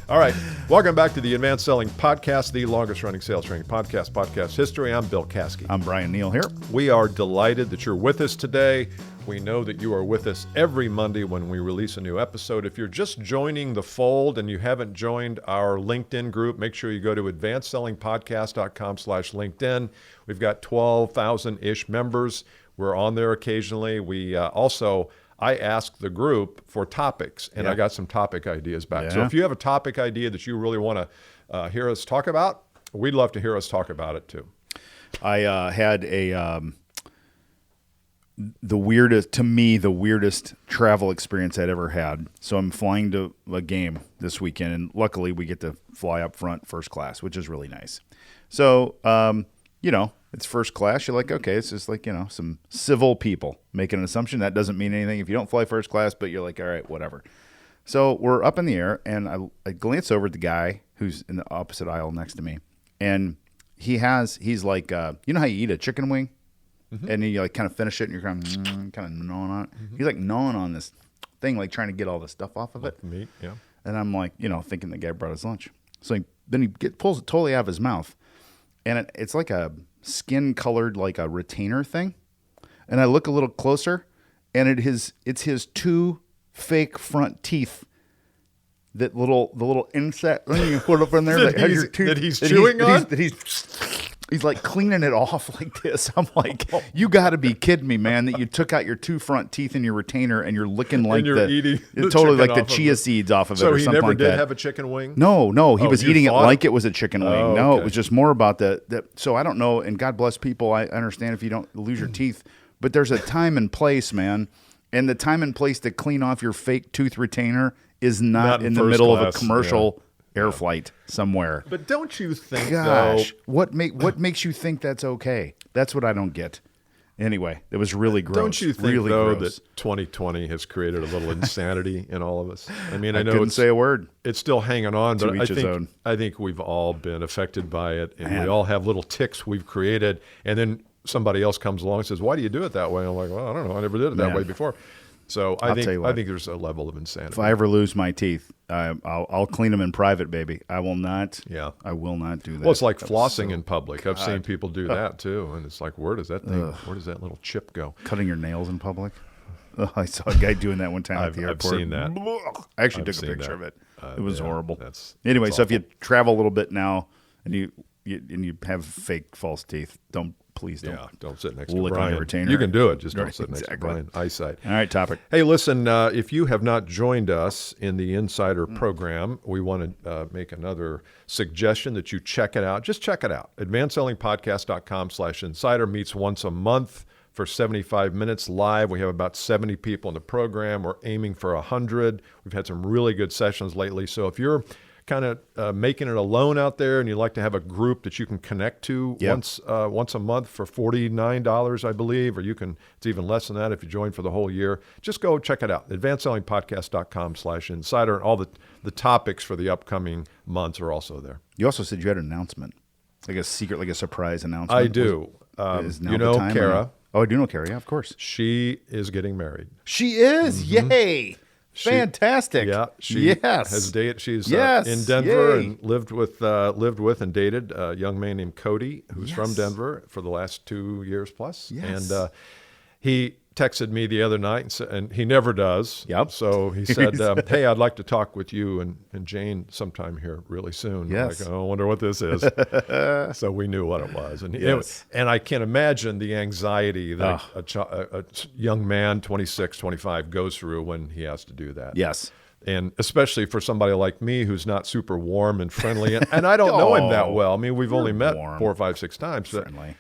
All right. Welcome back to the Advanced Selling Podcast, the longest running sales training podcast history. I'm Bill Caskey. I'm Bryan Neale here. We are delighted that you're with us today. We know that you are with us every Monday when we release a new episode. If you're just joining the fold and you haven't joined our LinkedIn group, make sure you go to advancedsellingpodcast.com/LinkedIn. We've got 12,000-ish members. We're on there occasionally. We I asked the group for topics, and I got some topic ideas back. Yeah. So if you have a topic idea that you really want to hear us talk about, we'd love to hear us talk about it too. I had the weirdest travel experience I'd ever had. So I'm flying to a game this weekend, and luckily we get to fly up front first class, which is really nice. So, it's first class. You're like, okay, it's just like, some civil people making an assumption. That doesn't mean anything if you don't fly first class, but you're like, all right, whatever. So we're up in the air, and I glance over at the guy who's in the opposite aisle next to me, and he's like, you know how you eat a chicken wing? Mm-hmm. And you like kind of finish it, and you're kind of gnawing on it. Mm-hmm. He's like gnawing on this thing, like trying to get all the stuff off of it. Meat, yeah. And I'm like, thinking the guy brought his lunch. So he pulls it totally out of his mouth, and it's like a skin-colored, like a retainer thing. And I look a little closer, and it's his two fake front teeth. The little insect thing you put up in there that he's chewing on. He's like cleaning it off like this. I'm like, you got to be kidding me, man! That you took out your two front teeth in your retainer and you're licking like eating totally like the chia seeds off of it, or something like that. So he never did have a chicken wing. No, he was eating it like it was a chicken wing. Oh, no, okay. it was just more about the. So I don't know, and God bless people. I understand if you don't lose your teeth, but there's a time and place, man, and the time and place to clean off your fake tooth retainer is not in the middle of a commercial. Air flight somewhere. But don't you think, gosh, what makes you think that's okay? That's what I don't get. Anyway, it was really gross. Don't you think, really though, gross. that 2020 has created a little insanity in all of us? I mean, I know couldn't say a word. It's still hanging on, but I think we've all been affected by it, and we all have little tics we've created, and then somebody else comes along and says, "Why do you do it that way?" And I'm like, "Well, I don't know. I never did it that way before." So I think there's a level of insanity. If I ever lose my teeth, I'll clean them in private, baby. I will not. Yeah, I will not do that. Well, it's like flossing in public. I've seen people do that too, and it's like, where does that little chip go? Cutting your nails in public. I saw a guy doing that one time at the airport. I've seen that. I actually took a picture of it. It was horrible. Anyway, so if you travel a little bit now and you have fake false teeth, please don't. Yeah, don't sit next to Brian. Retainer. You can do it, just don't sit next to Brian. Eyesight. All right, topic. Hey, listen, if you have not joined us in the Insider program, we want to make another suggestion that you check it out. Just check it out. advancedsellingpodcast.com/insider meets once a month for 75 minutes live. We have about 70 people in the program. We're aiming for 100. We've had some really good sessions lately. So if you're kind of making it alone out there and you'd like to have a group that you can connect to once a month for $49, I believe, or it's even less than that if you join for the whole year, just go check it out. advancedsellingpodcast.com/insider, and all the topics for the upcoming months are also there. You also said you had an announcement, like a secret, like a surprise announcement. I do. You know Kara. Oh, I do know Kara, yeah, of course. She is getting married. She is? Mm-hmm. Yay! Fantastic. She has dated. She's in Denver and lived with and dated a young man named Cody, who's from Denver for the last 2 years plus. Yes. And he texted me the other night, and he never does. Yep. So he said, hey, I'd like to talk with you and Jane sometime here really soon. Yes. Like, I wonder what this is. So we knew what it was. And and I can imagine the anxiety that a young man, 26, 25, goes through when he has to do that. Yes. And especially for somebody like me who's not super warm and friendly. And I don't know him that well. I mean, we've only met 4 or 5, 6 times. Friendly.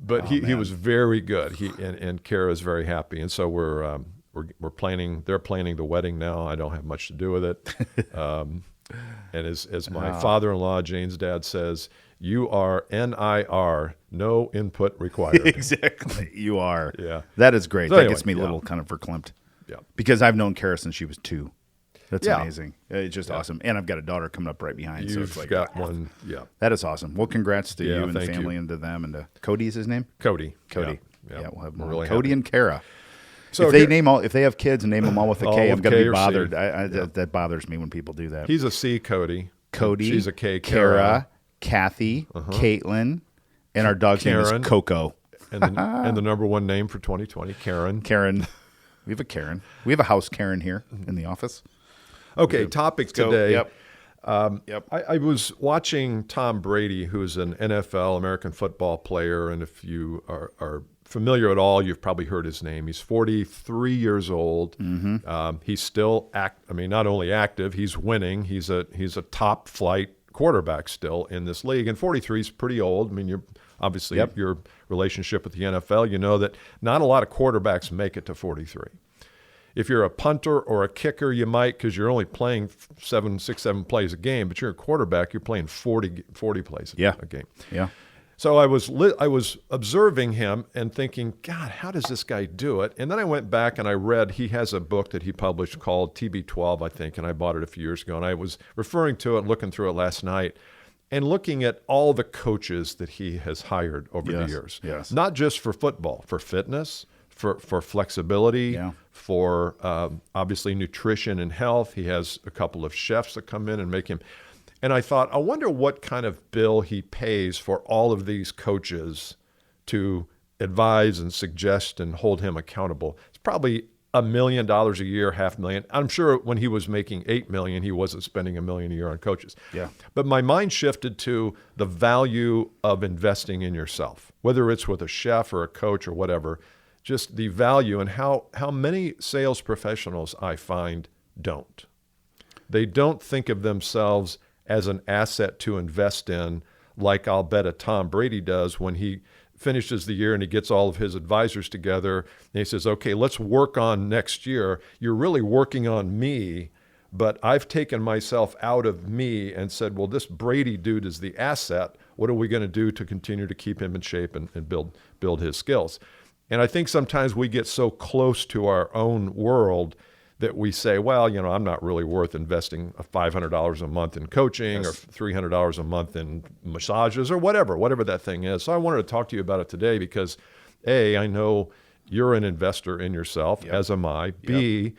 But he was very good. And Kara is very happy, and so we're planning. They're planning the wedding now. I don't have much to do with it. And as my father-in-law, Jane's dad, says, you are NIR, no input required. Exactly, you are. Yeah, that is great. So that anyway, gets me a little kind of verklempt. Yeah, because I've known Kara since she was 2. That's amazing. It's just awesome. And I've got a daughter coming up right behind. So it's like, got one. Yeah. That is awesome. Well, congrats to you and the family and to them and to Cody is his name? Cody. Yeah, Yeah. we'll have We're more. really Cody happy. and Kara. So if they have kids and name them all with a all K, I'm with going to K be or C. bothered. That bothers me when people do that. He's a C, Cody. Cody. She's a K, Kara, Kathy, Caitlin, and our dog's name Karen. is Coco. And the number one name for 2020, Karen. Karen. We have a Karen. We have a house Karen here in the office. Okay, topic Go. today. Yep. I was watching Tom Brady, who's an NFL, American football player, and if you are familiar at all, you've probably heard his name. He's 43 years old. He's still not only active, he's winning. He's a top flight quarterback still in this league, and 43 is pretty old. I mean, you're obviously your relationship with the NFL, you know that not a lot of quarterbacks make it to 43. If you're a punter or a kicker, you might, because you're only playing 7 plays a game, but you're a quarterback, you're playing 40 plays a game. Yeah. So I was observing him and thinking, God, how does this guy do it? And then I went back and I read, he has a book that he published called TB12, I think, and I bought it a few years ago. And I was referring to it, looking through it last night, and looking at all the coaches that he has hired over the years. Yes. Not just for football, for fitness, for flexibility, for obviously nutrition and health. He has a couple of chefs that come in and make him. And I thought, I wonder what kind of bill he pays for all of these coaches to advise and suggest and hold him accountable. It's probably $1 million a year, $500,000. I'm sure when he was making $8 million, he wasn't spending $1 million a year on coaches. Yeah. But my mind shifted to the value of investing in yourself, whether it's with a chef or a coach or whatever. Just the value and how many sales professionals I find don't. They don't think of themselves as an asset to invest in, like I'll bet a Tom Brady does when he finishes the year and he gets all of his advisors together and he says, okay, let's work on next year. You're really working on me, but I've taken myself out of me and said, well, this Brady dude is the asset. What are we going to do to continue to keep him in shape and build his skills? And I think sometimes we get so close to our own world that we say, well, I'm not really worth investing $500 a month in coaching or $300 a month in massages or whatever that thing is. So I wanted to talk to you about it today because, A, I know you're an investor in yourself, as am I. B,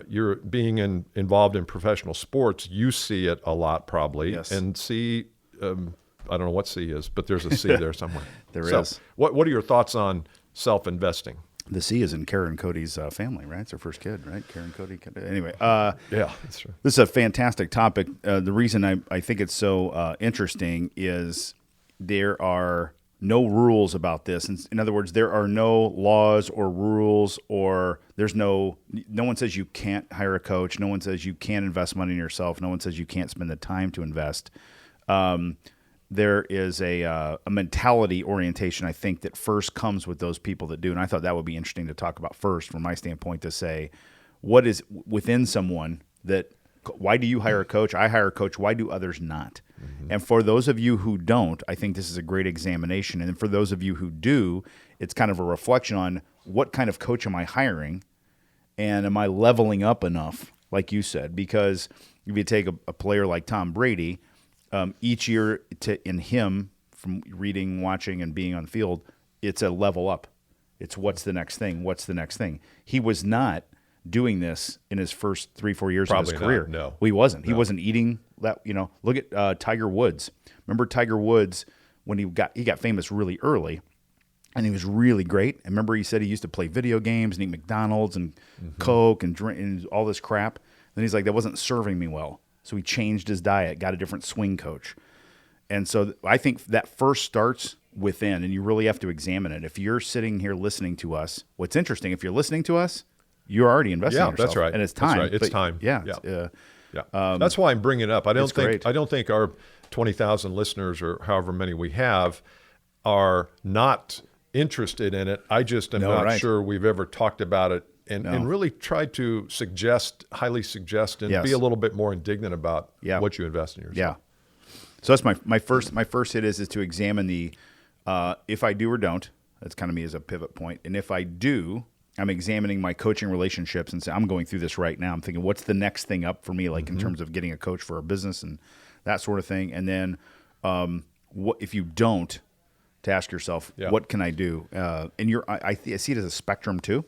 you're being involved in professional sports. You see it a lot probably. Yes. And C, I don't know what C is, but there's a C there somewhere. There is. What are your thoughts on self-investing? The C is in Karen Cody's family, right? It's her first kid, right? Karen Cody. Anyway. Yeah, that's true. This is a fantastic topic. The reason I think it's so interesting is there are no rules about this. In other words, there are no laws or rules, or no one says you can't hire a coach. No one says you can't invest money in yourself. No one says you can't spend the time to invest. There is a mentality orientation, I think, that first comes with those people that do. And I thought that would be interesting to talk about first from my standpoint, to say, what is within someone that, why do you hire a coach? I hire a coach. Why do others not? Mm-hmm. And for those of you who don't, I think this is a great examination. And for those of you who do, it's kind of a reflection on what kind of coach am I hiring? And am I leveling up enough, like you said? Because if you take a player like Tom Brady, each year in him, from reading, watching, and being on the field, it's a level up. It's what's the next thing? What's the next thing? He was not doing this in his first 3-4 years Probably of his career. not, no. Well, he wasn't. He wasn't eating that. Look at Tiger Woods. Remember Tiger Woods when he got famous really early, and he was really great. And remember he said he used to play video games and eat McDonald's and Coke and drink and all this crap. Then he's like, that wasn't serving me well. So he changed his diet, got a different swing coach. And so I think that first starts within, and you really have to examine it. If you're sitting here listening to us, what's interesting, if you're listening to us, you're already investing in yourself. That's right. And it's time. That's right. It's time. Yeah. That's why I'm bringing it up. I don't great. think our 20,000 listeners or however many we have are not interested in it. I just am not sure we've ever talked about it and really tried to highly suggest, and be a little bit more indignant about what you invest in yourself. Yeah. So that's my first hit is to examine the if I do or don't. That's kind of me as a pivot point. And if I do, I'm examining my coaching relationships and say, I'm going through this right now. I'm thinking, what's the next thing up for me, like in terms of getting a coach for a business and that sort of thing. And then what if you don't, to ask yourself, what can I do? And I see it as a spectrum too.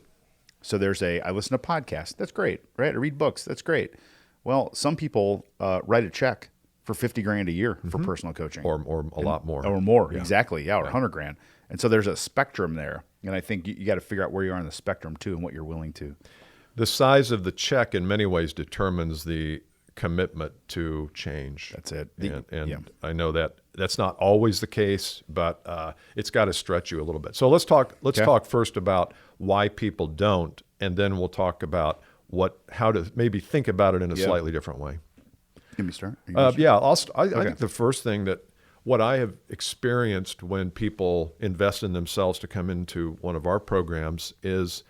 So I listen to podcasts. That's great, right? I read books. That's great. Well, some people write a check for $50,000 a year for personal coaching, or a lot more, or more. Yeah. Exactly, yeah, or $100,000. And so there's a spectrum there, and I think you got to figure out where you are on the spectrum too, and what you're willing to. The size of the check, in many ways, determines the commitment to change. That's it. And I know that that's not always the case, but it's got to stretch you a little bit. So let's talk first about why people don't, and then we'll talk about how to maybe think about it in a slightly different way. Let me start. I think the first thing that what I have experienced when people invest in themselves to come into one of our programs is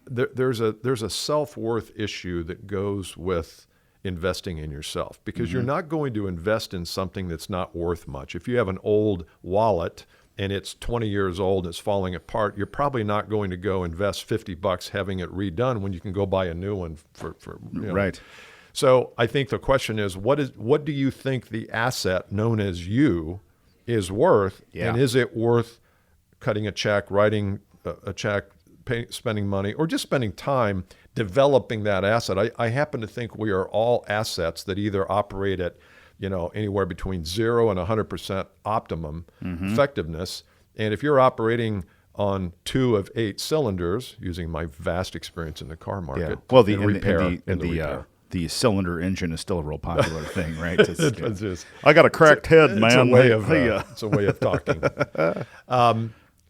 there's a self-worth issue that goes with investing in yourself, because you're not going to invest in something that's not worth much. If you have an old wallet and it's 20 years old and it's falling apart, you're probably not going to go invest $50 having it redone when you can go buy a new one for right. So I think the question is, what do you think the asset known as you is worth? Yeah. And is it worth cutting a check, writing a check, spending money, or just spending time developing that asset? I happen to think we are all assets that either operate at anywhere between 0 and 100% optimum effectiveness. And if you're operating on 2 of 8 cylinders, using my vast experience in the car market, well, the cylinder engine is still a real popular thing, right? I got a cracked head, man. It's a way of talking.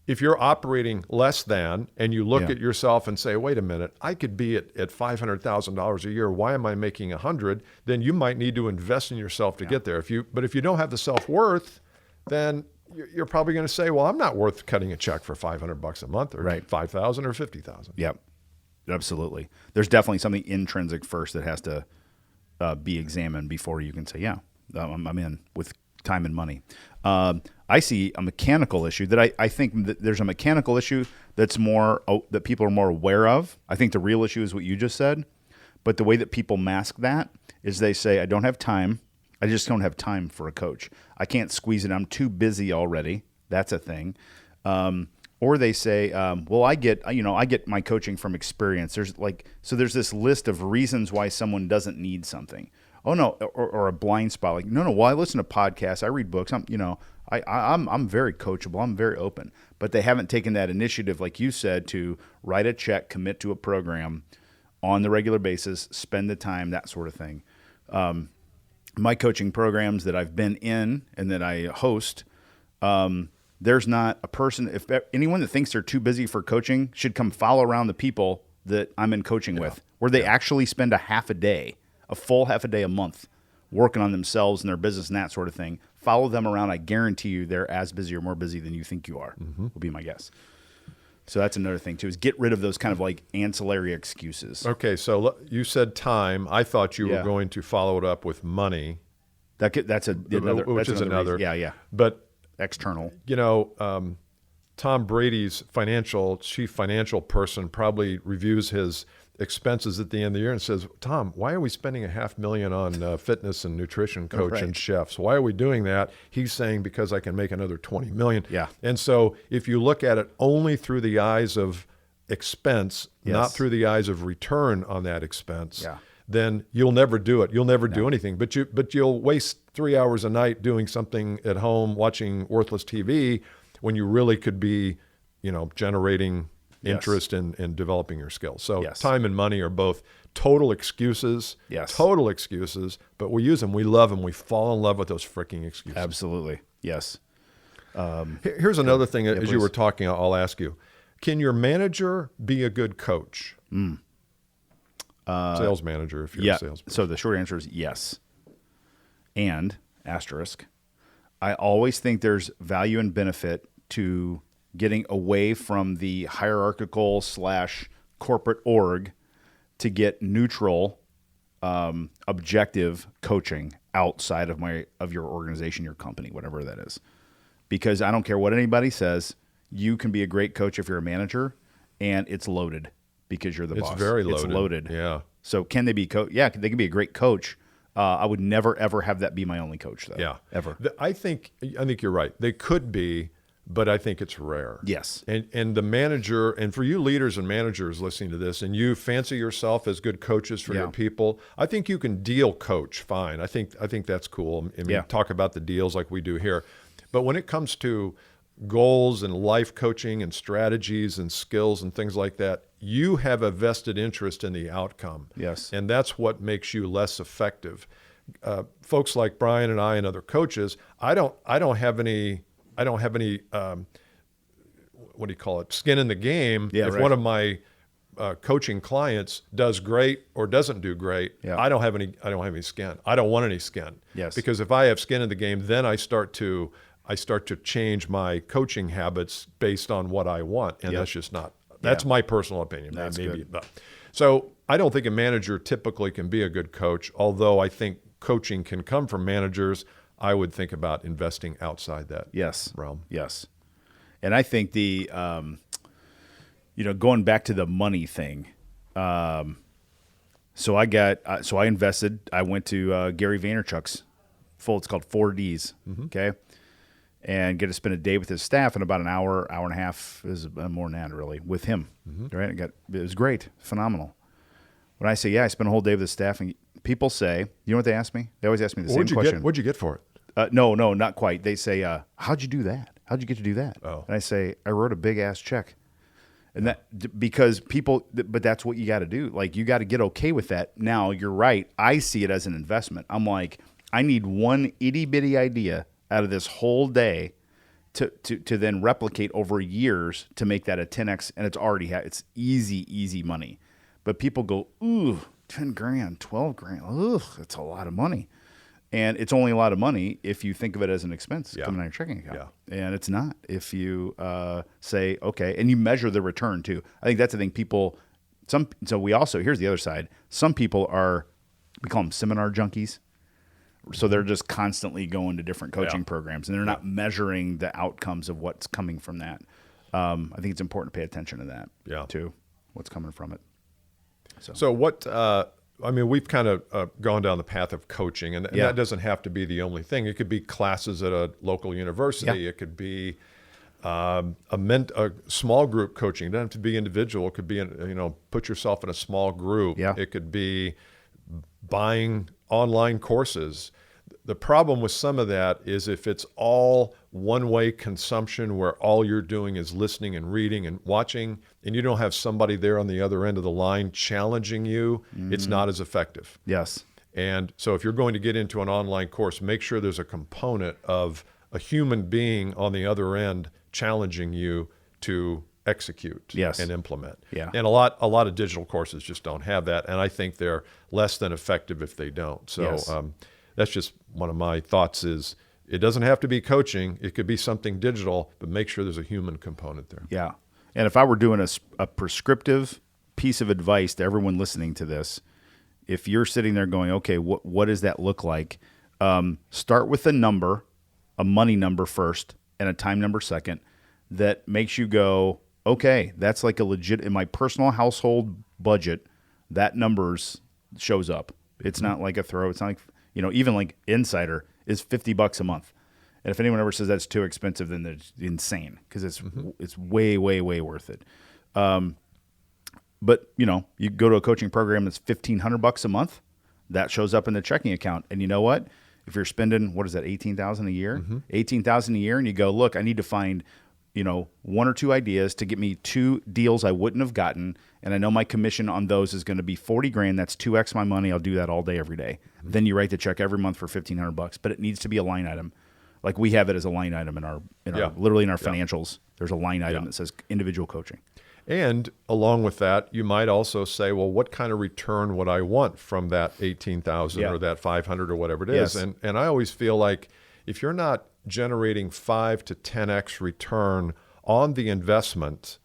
If you're operating less than, and you look at yourself and say, wait a minute, I could be at $500,000 a year. Why am I making 100? Then you might need to invest in yourself to get there. But if you don't have the self-worth, then you're probably going to say, well, I'm not worth cutting a check for $500 a month, or $5,000 or $50,000. Yep. Absolutely. There's definitely something intrinsic first that has to be examined before you can say, I'm in with time and money. I see a mechanical issue that I think that there's a mechanical issue that's more that people are more aware of. I think the real issue is what you just said, but the way that people mask that is they say, I don't have time. I just don't have time for a coach. I can't squeeze it. I'm too busy already. That's a thing. Or they say, well, I get my coaching from experience. There's this list of reasons why someone doesn't need something. Oh no, or a blind spot. Like, no. Well, I listen to podcasts. I read books. I'm very coachable. I'm very open. But they haven't taken that initiative, like you said, to write a check, commit to a program on the regular basis, spend the time, that sort of thing. My coaching programs that I've been in and that I host. There's not a person, if anyone that thinks they're too busy for coaching should come follow around the people that I'm in coaching with, where they actually spend a full half a day a month working on themselves and their business and that sort of thing. Follow them around. I guarantee you they're as busy or more busy than you think you are, will be my guess. So that's another thing too, is get rid of those kind of like ancillary excuses. Okay, so you said time. I thought you were going to follow it up with money. That's another. Yeah. But external. Tom Brady's chief financial person probably reviews his expenses at the end of the year and says, Tom, why are we spending $500,000 on fitness and nutrition coach and chefs? Why are we doing that? He's saying, because I can make another $20 million. Yeah. And so if you look at it only through the eyes of expense, not through the eyes of return on that expense, then you'll never do it. You'll never do anything. But you'll waste 3 hours a night doing something at home, watching worthless TV, when you really could be, generating interest in developing your skills. So time and money are both total excuses, but we use them, we love them, we fall in love with those freaking excuses. Absolutely, yes. Here's another thing, as you were talking, I'll ask you, can your manager be a good coach? Sales manager, if you're a salesperson. So the short answer is yes. And, asterisk, I always think there's value and benefit to getting away from the hierarchical / corporate org to get neutral, objective coaching outside of your organization, your company, whatever that is. Because I don't care what anybody says, you can be a great coach if you're a manager, and it's loaded because you're the boss. It's very loaded. It's loaded. Yeah. So can they be Yeah, they can be a great coach. I would never ever have that be my only coach, though. Yeah, ever. I think you're right. They could be, but I think it's rare. Yes. And the manager, and for you leaders and managers listening to this, and you fancy yourself as good coaches for your people, I think you can deal coach fine. I think that's cool. I mean, talk about the deals like we do here. But when it comes to goals and life coaching and strategies and skills and things like that, you have a vested interest in the outcome. Yes. And that's what makes you less effective. Folks like Brian and I and other coaches, I don't have any what do you call it, skin in the game. If one of my coaching clients does great or doesn't do great, I don't have any skin. I don't want any skin. Yes. Because if I have skin in the game, then I start to change my coaching habits based on what I want, and that's just not. That's my personal opinion. That's maybe. good. So I don't think a manager typically can be a good coach, although I think coaching can come from managers. I would think about investing outside that realm. Yes. And I think the, going back to the money thing. So I invested. I went to Gary Vaynerchuk's it's called 4Ds. Okay. And get to spend a day with his staff in about an hour and a half, is more than that really, with him. Right? It was great, phenomenal. When I say, I spent a whole day with his staff, and people say, you know what they ask me? They always ask me the same question. What'd you get for it? No, not quite. They say, how'd you do that? How'd you get to do that? Oh. And I say, I wrote a big ass check. And that, because but that's what you got to do. Like, you got to get okay with that. Now, you're right. I see it as an investment. I'm like, I need one itty bitty idea out of this whole day to then replicate over years to make that a 10x. And it's easy money. But people go, ooh, 10 grand, 12 grand. Ugh, that's a lot of money. And it's only a lot of money if you think of it as an expense coming out of your checking account. And it's not if you say, okay, and you measure the return too. I think that's the thing so we also, here's the other side. Some people we call them seminar junkies. So they're just constantly going to different coaching programs, and they're not measuring the outcomes of what's coming from that. I think it's important to pay attention to that too, what's coming from it. So what, we've kind of gone down the path of coaching, and that doesn't have to be the only thing. It could be classes at a local university. It could be a small group coaching. It doesn't have to be individual. It could be, put yourself in a small group. It could be buying online courses. The problem with some of that is if it's all one-way consumption where all you're doing is listening and reading and watching, and you don't have somebody there on the other end of the line challenging you, it's not as effective. Yes. And so if you're going to get into an online course, make sure there's a component of a human being on the other end challenging you to execute and implement. And a lot of digital courses just don't have that, and I think they're less than effective if they don't. So that's just one of my thoughts is it doesn't have to be coaching. It could be something digital, but make sure there's a human component there. Yeah. And if I were doing a prescriptive piece of advice to everyone listening to this, if you're sitting there going, okay, what does that look like? Start with a money number first and a time number second that makes you go, okay, that's like a legit, in my personal household budget, that numbers shows up. It's not like a throw. It's not like, even like Insider is $50 a month. And if anyone ever says that's too expensive, then they're insane, because it's way, way, way worth it. But you go to a coaching program that's $1,500 a month, that shows up in the checking account. And you know what? If you're spending, what is that, $18,000 a year? $18,000 a year, and you go, look, I need to find one or two ideas to get me 2 deals I wouldn't have gotten, and I know my commission on those is going to be $40,000. That's 2x my money. I'll do that all day, every day. Then you write the check every month for $1,500, but it needs to be a line item. Like we have it as a line item in our literally in our financials. There's a line item that says individual coaching. And along with that, you might also say, well, what kind of return would I want from that $18,000 or that $500 or whatever it is? And I always feel like if you're not generating 5 to 10x return on the investment,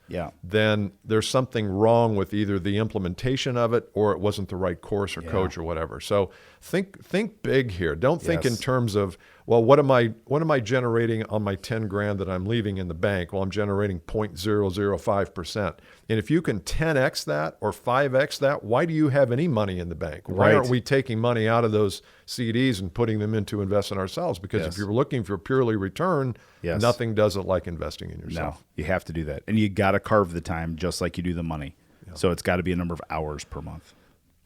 then there's something wrong with either the implementation of it or it wasn't the right course or coach or whatever. So think big here. Don't think in terms of, well, what am I generating on my 10 grand that I'm leaving in the bank? Well, I'm generating 0.005%. And if you can 10x that or 5x that, why do you have any money in the bank? Why aren't we taking money out of those CDs and putting them into invest in ourselves? Because if you're looking for purely return, nothing does it like investing in yourself. No, you have to do that. And you got to carve the time just like you do the money. So it's got to be a number of hours per month.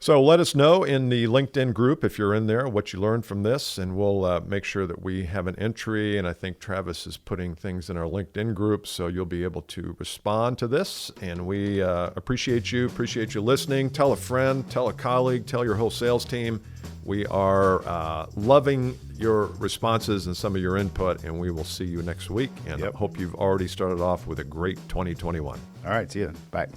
So let us know in the LinkedIn group, if you're in there, what you learned from this, and we'll make sure that we have an entry. And I think Travis is putting things in our LinkedIn group, so you'll be able to respond to this. And we appreciate you listening. Tell a friend, tell a colleague, tell your whole sales team. We are loving your responses and some of your input, and we will see you next week. And I hope you've already started off with a great 2021. All right, see you then. Bye.